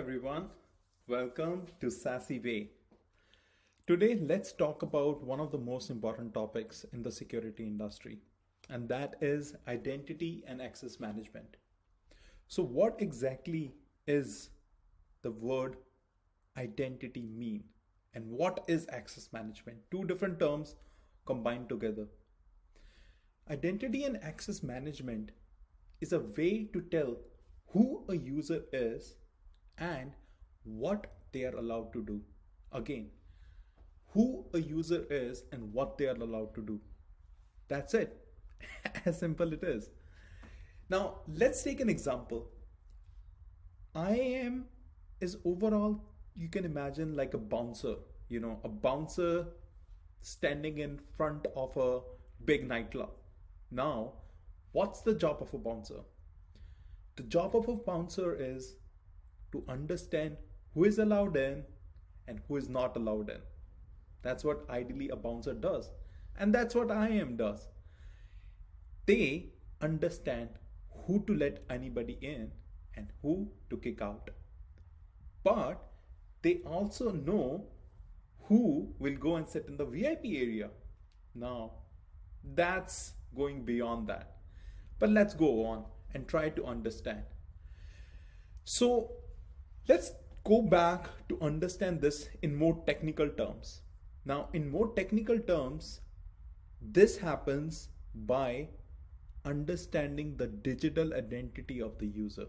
everyone. Welcome to Sassy Way. Today, let's talk about one of the most important topics in the security industry, and that is identity and access management. So, what exactly is the word identity mean? And what is access management? Two different terms combined together. Identity and access management is a way to tell who a user is and what they are allowed to do. Again, who a user is and what they are allowed to do. That's it. As simple it is. Now, let's take an example. IAM is overall, you can imagine like a bouncer, a bouncer standing in front of a big nightclub. Now, what's the job of a bouncer? The job of a bouncer is to understand who is allowed in and who is not allowed in. That's what ideally a bouncer does. And that's what IAM does. They understand who to let anybody in and who to kick out. But they also know who will go and sit in the VIP area. Now, that's going beyond that. But let's go on and try to understand. So, let's go back to understand this in more technical terms. Now, in more technical terms, this happens by understanding the digital identity of the user.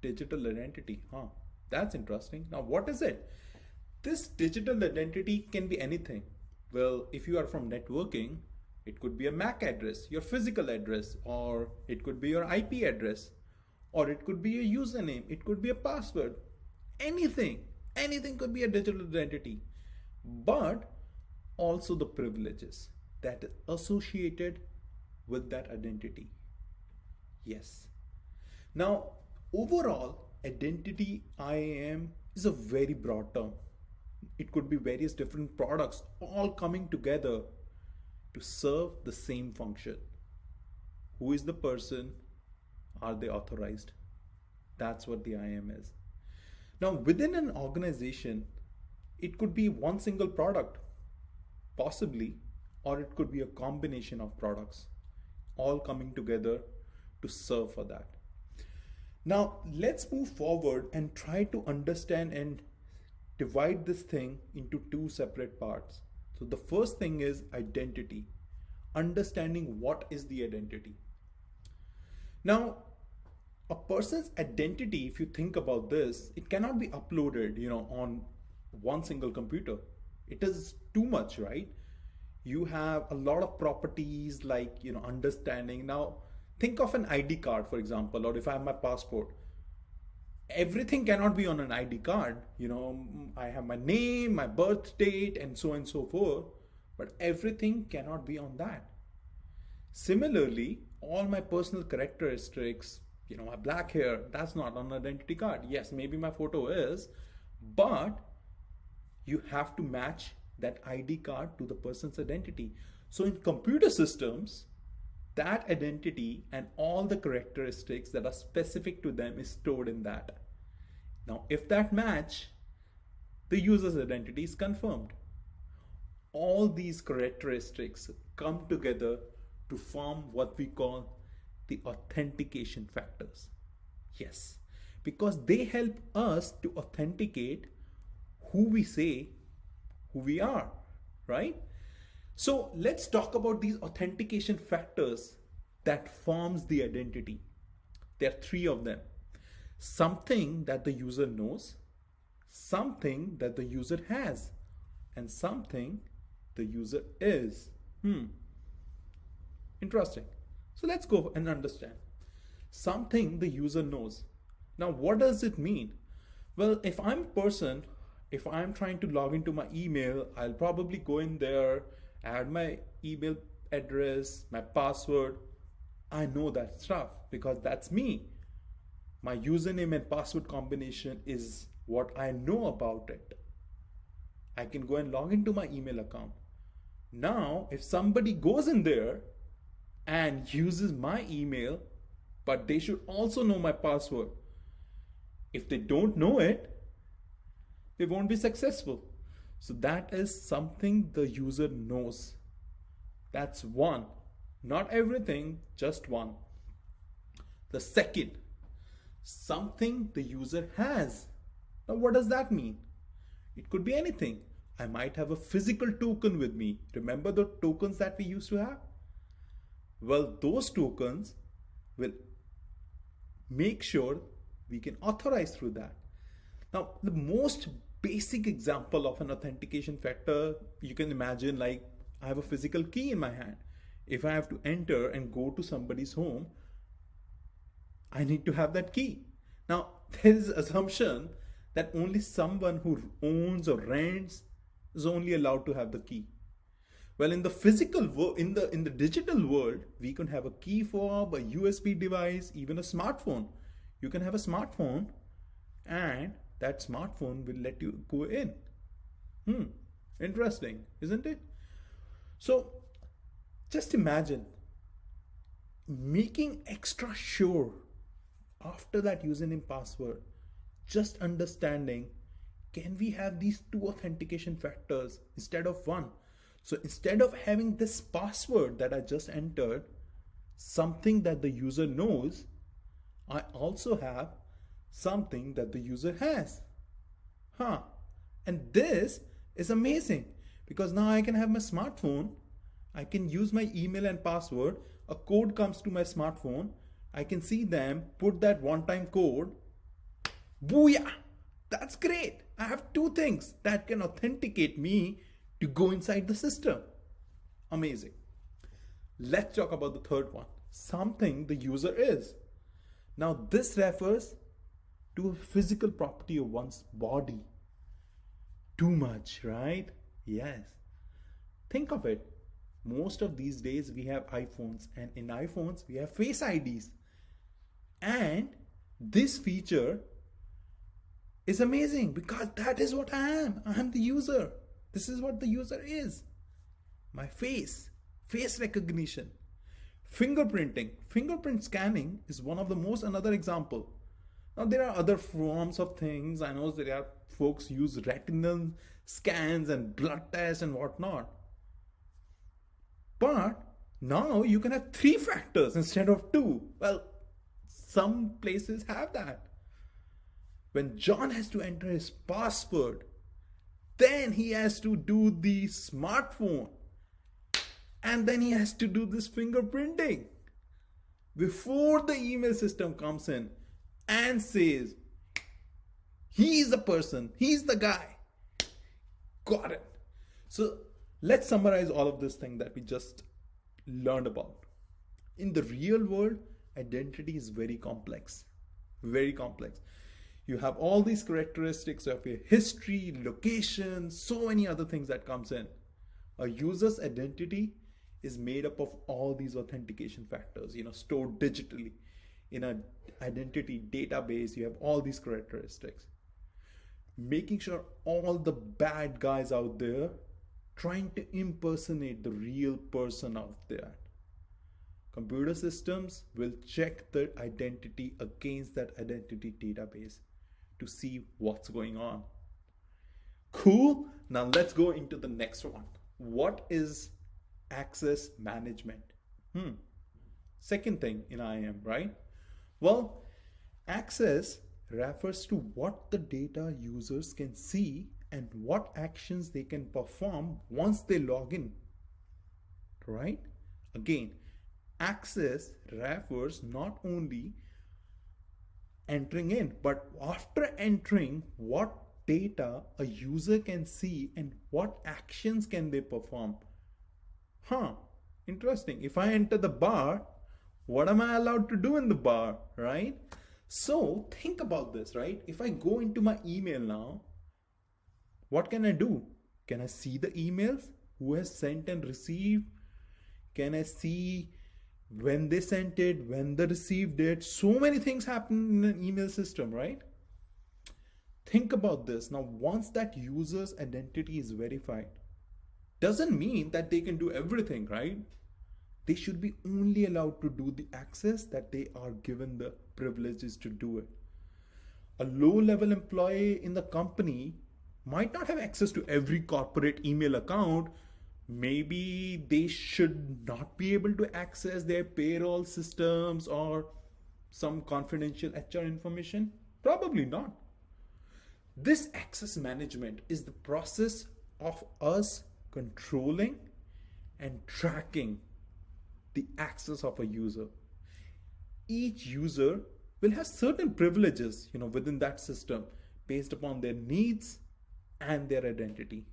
Digital identity, that's interesting. Now, what is it? This digital identity can be anything. Well, if you are from networking, it could be a MAC address, your physical address, or it could be your IP address, or it could be a username, it could be a password. Anything could be a digital identity, but also the privileges that are associated with that identity. Yes. Now, overall, identity IAM is a very broad term. It could be various different products all coming together to serve the same function. Who is the person? Are they authorized? That's what the IAM is. Now, within an organization, it could be one single product, possibly, or it could be a combination of products, all coming together to serve for that. Now, let's move forward and try to understand and divide this thing into two separate parts. So the first thing is identity, understanding what is the identity. Now, a person's identity, if you think about this, it cannot be uploaded, on one single computer. It is too much, right? You have a lot of properties like, understanding. Now, think of an ID card, for example, or if I have my passport. Everything cannot be on an ID card. I have my name, my birth date, and so forth, but everything cannot be on that. Similarly, all my personal characteristics, my black hair, that's not on an identity card. Yes, maybe my photo is, but you have to match that ID card to the person's identity. So in computer systems, that identity and all the characteristics that are specific to them is stored in that. Now, if that match, the user's identity is confirmed. All these characteristics come together to form what we call the authentication factors. Yes, because they help us to authenticate who we say who we are, right? So let's talk about these authentication factors that forms the identity. There are three of them. Something that the user knows, something that the user has, and something the user is. Interesting. So let's go and understand. Something the user knows. Now, what does it mean? Well, if I'm a person, if I'm trying to log into my email, I'll probably go in there, add my email address, my password. I know that stuff because that's me. My username and password combination is what I know about it. I can go and log into my email account. Now, if somebody goes in there and uses my email, but they should also know my password, If they don't know it, they won't be successful. So that is something the user knows. That's one. Not everything, just one. The second, something the user has. Now, what does that mean? It could be anything. I might have a physical token with me. Remember the tokens that we used to have? Well, those tokens will make sure we can authorize through that. Now, the most basic example of an authentication factor, you can imagine, like, I have a physical key in my hand. If I have to enter and go to somebody's home, I need to have that key. Now, there is assumption that only someone who owns or rents is only allowed to have the key. Well, in the physical world, in the digital world, we can have a key fob, a USB device, even a smartphone. You can have a smartphone, and that smartphone will let you go in. Interesting, isn't it? So, just imagine making extra sure after that username password, just understanding, can we have these two authentication factors instead of one? So instead of having this password that I just entered, something that the user knows, I also have something that the user has. And this is amazing because now I can have my smartphone, I can use my email and password, a code comes to my smartphone, I can see them, put that one-time code, booyah! That's great. I have two things that can authenticate me to go inside the system. Amazing. Let's talk about the third one. Something the user is. Now this refers to a physical property of one's body. Too much, right? Yes. Think of it. Most of these days we have iPhones, and in iPhones we have Face IDs. And this feature is amazing because that is what I am. I am the user. This is what the user is. My face recognition, fingerprinting, fingerprint scanning is one of the most another example. Now there are other forms of things. I know there are folks use retinal scans and blood tests and whatnot. But now you can have 3 factors instead of 2. Well, some places have that. When John has to enter his password, then he has to do the smartphone, and then he has to do this fingerprinting before the email system comes in and says, he's the person, he's the guy. Got it. So let's summarize all of this thing that we just learned about. In the real world, identity is very complex. Very complex. You have all these characteristics of your history, location, so many other things that comes in. A user's identity is made up of all these authentication factors, stored digitally. In an identity database, you have all these characteristics. Making sure all the bad guys out there trying to impersonate the real person out there. Computer systems will check the identity against that identity database to see what's going on. Cool. Now let's go into the next one. What is access management? Second thing in IAM, right? Well, access refers to what the data users can see and what actions they can perform once they log in, right? Again, access refers not only entering in, but after entering, what data a user can see and what actions can they perform. Interesting. If I enter the bar, what am I allowed to do in the bar, right? So think about this, right? If I go into my email now, what can I do? Can I see the emails? Who has sent and received? Can I see when they sent it, when they received it? So many things happen in an email system, right? Think about this. Now, once that user's identity is verified, doesn't mean that they can do everything, right? They should be only allowed to do the access that they are given the privileges to do it. A low level employee in the company might not have access to every corporate email account. Maybe they should not be able to access their payroll systems or some confidential HR information. Probably not. This access management is the process of us controlling and tracking the access of a user. Each user will have certain privileges, within that system based upon their needs and their identity.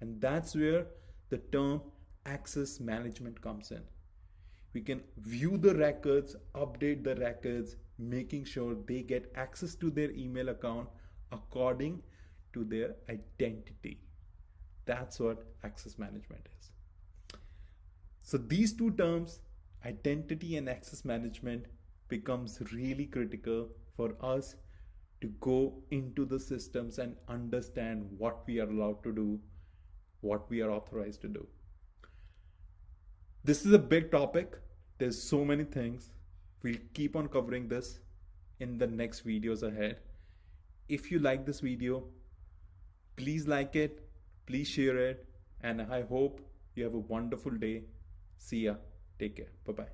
And that's where the term access management comes in. We can view the records, update the records, making sure they get access to their email account according to their identity. That's what access management is. So these two terms, identity and access management, becomes really critical for us to go into the systems and understand what we are allowed to do, what we are authorized to do. This is a big topic. There's so many things. We'll keep on covering this in the next videos ahead. If you like this video, please like it, please share it, and I hope you have a wonderful day. See ya. Take care. Bye-bye.